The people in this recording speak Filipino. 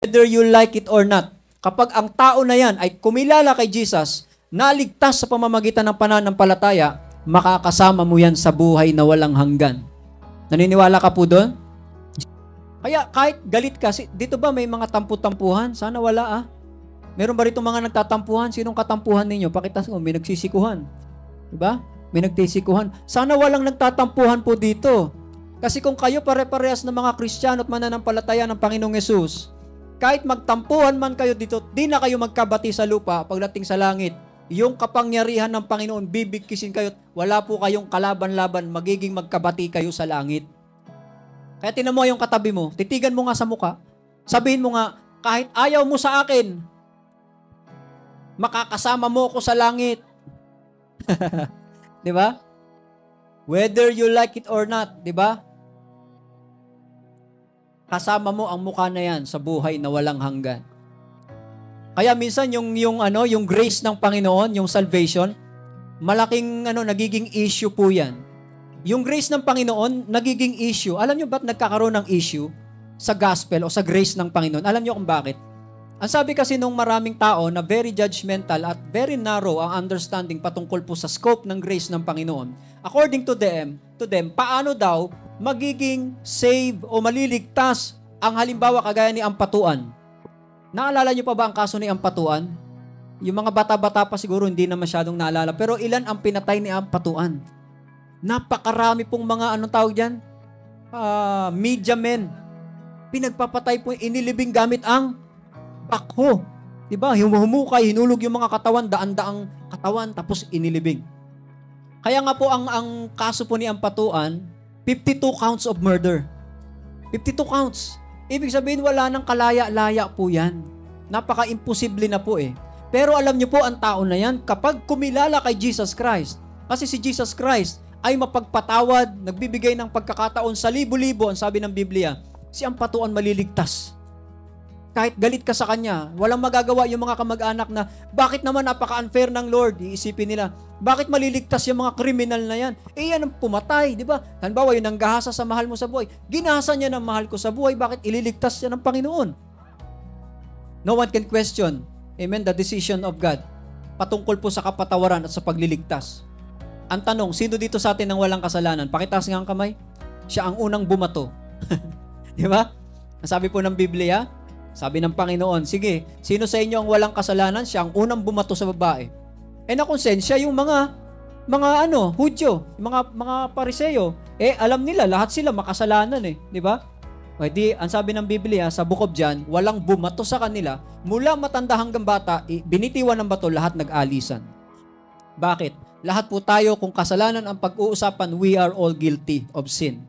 Whether you like it or not, kapag ang tao na yan ay kumilala kay Jesus, naligtas sa pamamagitan ng pananampalataya, makakasama mo yan sa buhay na walang hanggan. Naniniwala ka po doon? Kaya kahit galit ka, dito ba may mga tampu-tampuhan? Sana wala Meron ba rito mga nagtatampuhan? Sinong katampuhan ninyo? Pakita mo, may nagsisikuhan. Diba? May nagtisikuhan. Sana walang nagtatampuhan po dito. Kasi kung kayo pare-parehas na mga Kristiyano at mananampalataya ng Panginoong Yesus, kahit magtampuhan man kayo dito, di na kayo magkabati sa lupa pagdating sa langit. Yung kapangyarihan ng Panginoon, bibigkisin kayo, wala po kayong kalaban-laban, magiging magkabati kayo sa langit. Kaya tinan mo yung katabi mo, titigan mo nga sa muka, sabihin mo nga, kahit ayaw mo sa akin, makakasama mo ako sa langit. Di ba? Whether you like it or not, di ba? Kasama mo ang mukha na yan sa buhay na walang hanggan. Kaya minsan yung grace ng Panginoon, yung salvation, malaking nagiging issue po yan. Yung grace ng Panginoon, nagiging issue. Alam nyo ba't nagkakaroon ng issue sa gospel o sa grace ng Panginoon? Alam nyo kung bakit? Ang sabi kasi nung maraming tao na very judgmental at very narrow ang understanding patungkol po sa scope ng grace ng Panginoon. According to them, paano daw magiging save o maliligtas ang halimbawa kagaya ni Ampatuan? Naalala niyo pa ba ang kaso ni Ampatuan? Yung mga bata-bata pa siguro hindi na masyadong naalala. Pero ilan ang pinatay ni Ampatuan? Napakarami pong mga media men. Pinagpapatay po, inilibing gamit ang bakho. Diba? Humukay, hinulog yung mga katawan, daan-daang katawan, tapos inilibing. Kaya nga po ang kaso po ni Ampatuan, 52 counts of murder. 52 counts. Ibig sabihin, wala nang kalaya-laya po yan. Napaka-imposible na po Pero alam niyo po, ang tao na yan, kapag kumilala kay Jesus Christ, kasi si Jesus Christ ay mapagpatawad, nagbibigay ng pagkakataon sa libo-libo, ang sabi ng Biblia, si Ampatuan maliligtas. Kahit galit ka sa kanya, walang magagawa yung mga kamag-anak na, bakit naman napaka-unfair ng Lord? Iisipin nila, bakit maliligtas yung mga kriminal na yan? Yan ang pumatay, di ba? Halimbawa, yung nanggahasa sa mahal mo sa buhay. Ginahasa niya ng mahal ko sa buhay, bakit ililigtas siya ng Panginoon? No one can question, amen, the decision of God patungkol po sa kapatawaran at sa pagliligtas. Ang tanong, sino dito sa atin ang walang kasalanan? Pakitaas nga ang kamay. Siya ang unang bumato. Di ba? Nasabi po ng Biblia, sabi ng Panginoon, sige, sino sa inyo ang walang kasalanan? Siya ang unang bumato sa babae. Na konsensya yung mga Hudyo, mga Pariseo. Alam nila, lahat sila makasalanan di ba? Di, ang sabi ng Biblia, sa Book of John, walang bumato sa kanila, mula matanda hanggang bata, binitiwan ng bato, lahat nag-alisan. Bakit? Lahat po tayo, kung kasalanan ang pag-uusapan, we are all guilty of sin.